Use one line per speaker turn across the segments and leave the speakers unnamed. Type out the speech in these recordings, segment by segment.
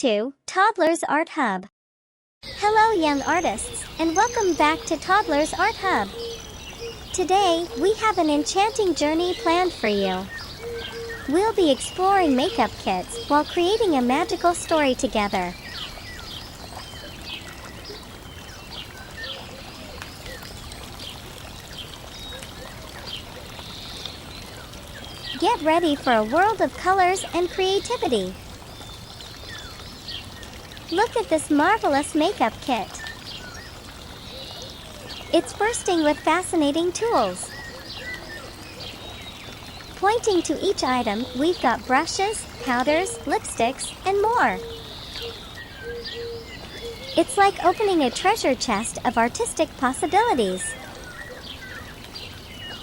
to Toddlers Art Hub. Hello young artists, and welcome back to Toddlers Art Hub. Today, we have an enchanting journey planned for you. We'll be exploring makeup kits while creating a magical story together. Get ready for a world of colors and creativity. Look at this marvelous makeup kit. It's bursting with fascinating tools. Pointing to each item, we've got brushes, powders, lipsticks, and more. It's like opening a treasure chest of artistic possibilities.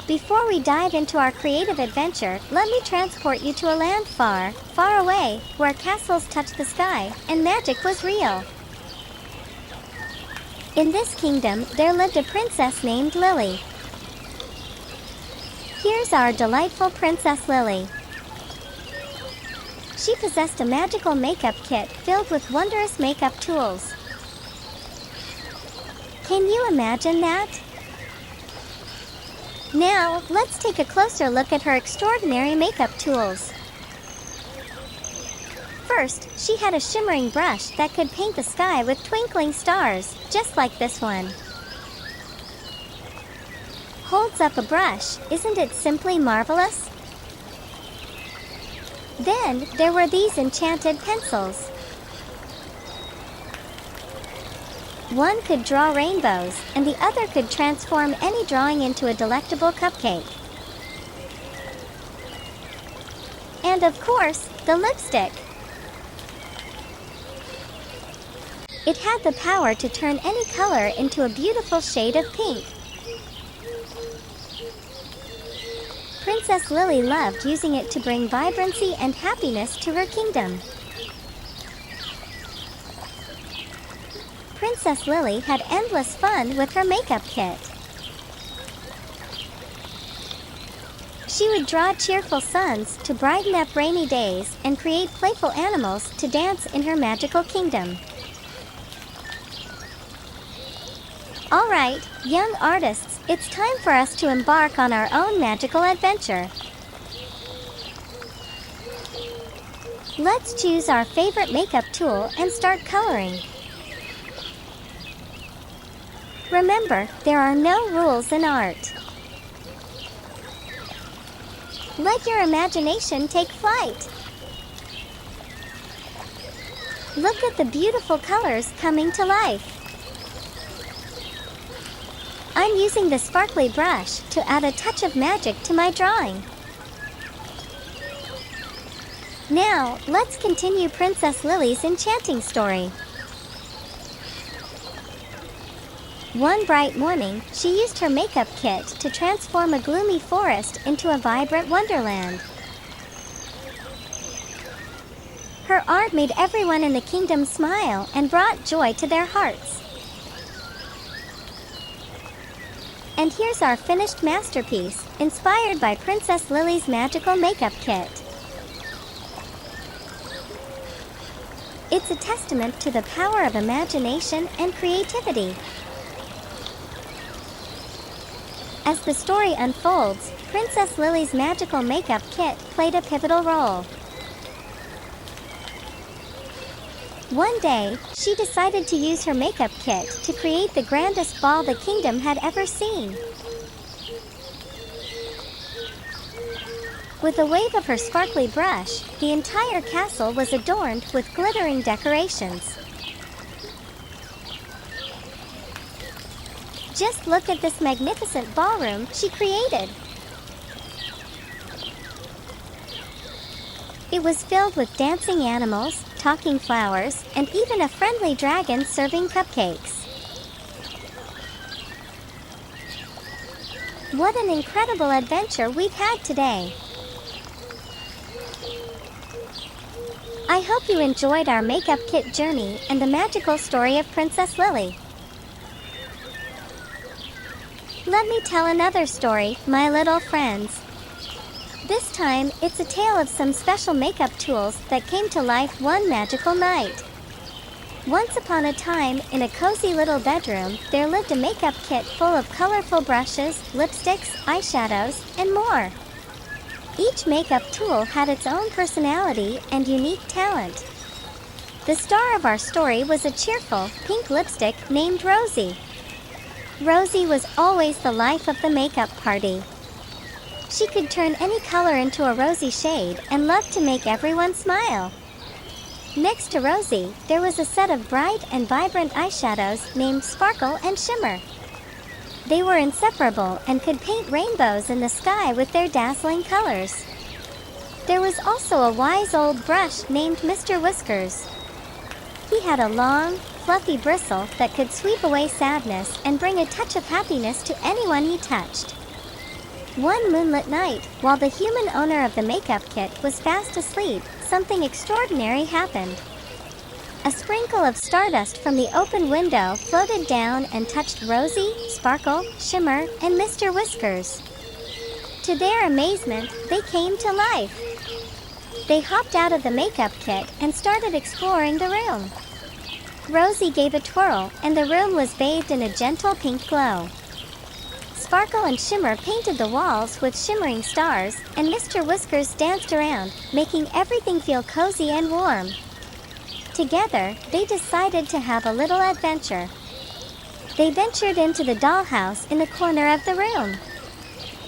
Before we dive into our creative adventure, let me transport you to a land far, far away, where castles touched the sky, and magic was real. In this kingdom, there lived a princess named Lily. Here's our delightful Princess Lily. She possessed a magical makeup kit filled with wondrous makeup tools. Can you imagine that? Now, let's take a closer look at her extraordinary makeup tools. First, she had a shimmering brush that could paint the sky with twinkling stars, just like this one. Holds up a brush, isn't it simply marvelous? Then, there were these enchanted pencils. One could draw rainbows, and the other could transform any drawing into a delectable cupcake. And of course, the lipstick. It had the power to turn any color into a beautiful shade of pink. Princess Lily loved using it to bring vibrancy and happiness to her kingdom. Princess Lily had endless fun with her makeup kit. She would draw cheerful suns to brighten up rainy days and create playful animals to dance in her magical kingdom. All right, young artists, it's time for us to embark on our own magical adventure. Let's choose our favorite makeup tool and start coloring. Remember, there are no rules in art. Let your imagination take flight. Look at the beautiful colors coming to life. I'm using the sparkly brush to add a touch of magic to my drawing. Now, let's continue Princess Lily's enchanting story. One bright morning, she used her makeup kit to transform a gloomy forest into a vibrant wonderland. Her art made everyone in the kingdom smile and brought joy to their hearts. And here's our finished masterpiece, inspired by Princess Lily's magical makeup kit. It's a testament to the power of imagination and creativity. As the story unfolds, Princess Lily's magical makeup kit played a pivotal role. One day, she decided to use her makeup kit to create the grandest ball the kingdom had ever seen. With a wave of her sparkly brush, the entire castle was adorned with glittering decorations. Just look at this magnificent ballroom she created. It was filled with dancing animals, talking flowers, and even a friendly dragon serving cupcakes. What an incredible adventure we've had today! I hope you enjoyed our makeup kit journey and the magical story of Princess Lily. Let me tell another story, my little friends. This time, it's a tale of some special makeup tools that came to life one magical night. Once upon a time, in a cozy little bedroom, there lived a makeup kit full of colorful brushes, lipsticks, eyeshadows, and more. Each makeup tool had its own personality and unique talent. The star of our story was a cheerful, pink lipstick named Rosie. Rosie was always the life of the makeup party. She could turn any color into a rosy shade and loved to make everyone smile. Next to Rosie, there was a set of bright and vibrant eyeshadows named Sparkle and Shimmer. They were inseparable and could paint rainbows in the sky with their dazzling colors. There was also a wise old brush named Mr. Whiskers. He had a long, fluffy bristle that could sweep away sadness and bring a touch of happiness to anyone he touched. One moonlit night, while the human owner of the makeup kit was fast asleep, something extraordinary happened. A sprinkle of stardust from the open window floated down and touched Rosie, Sparkle, Shimmer, and Mr. Whiskers. To their amazement, they came to life. They hopped out of the makeup kit and started exploring the room. Rosie gave a twirl, and the room was bathed in a gentle pink glow. Sparkle and Shimmer painted the walls with shimmering stars, and Mr. Whiskers danced around, making everything feel cozy and warm. Together, they decided to have a little adventure. They ventured into the dollhouse in the corner of the room.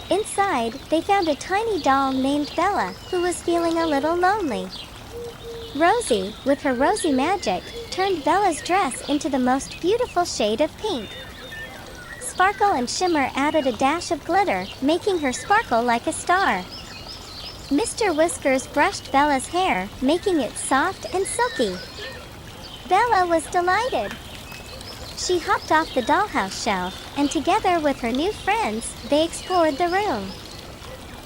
Inside, they found a tiny doll named Bella, who was feeling a little lonely. Rosie, with her rosy magic, turned Bella's dress into the most beautiful shade of pink. Sparkle and Shimmer added a dash of glitter, making her sparkle like a star. Mr. Whiskers brushed Bella's hair, making it soft and silky. Bella was delighted. She hopped off the dollhouse shelf, and together with her new friends, they explored the room.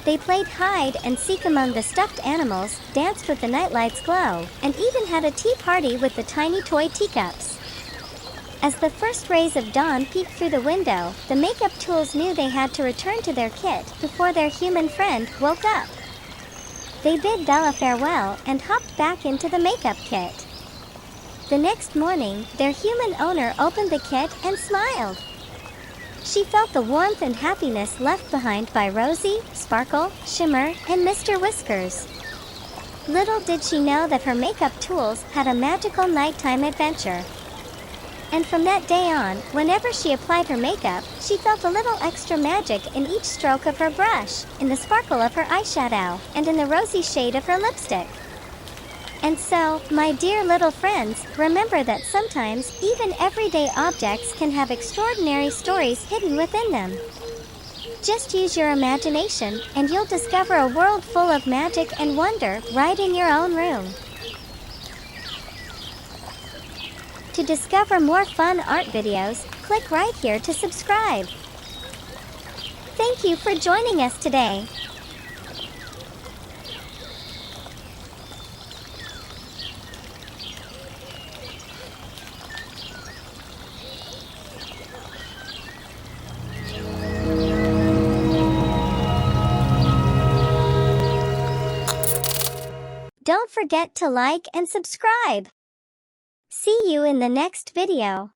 They played hide and seek among the stuffed animals, danced with the nightlight's glow, and even had a tea party with the tiny toy teacups. As the first rays of dawn peeked through the window, the makeup tools knew they had to return to their kit before their human friend woke up. They bid Bella farewell and hopped back into the makeup kit. The next morning, their human owner opened the kit and smiled. She felt the warmth and happiness left behind by Rosie, Sparkle, Shimmer, and Mr. Whiskers. Little did she know that her makeup tools had a magical nighttime adventure. And from that day on, whenever she applied her makeup, she felt a little extra magic in each stroke of her brush, in the sparkle of her eyeshadow, and in the rosy shade of her lipstick. And so, my dear little friends, remember that sometimes, even everyday objects can have extraordinary stories hidden within them. Just use your imagination, and you'll discover a world full of magic and wonder right in your own room. To discover more fun art videos, click right here to subscribe. Thank you for joining us today. Don't forget to like and subscribe. See you in the next video.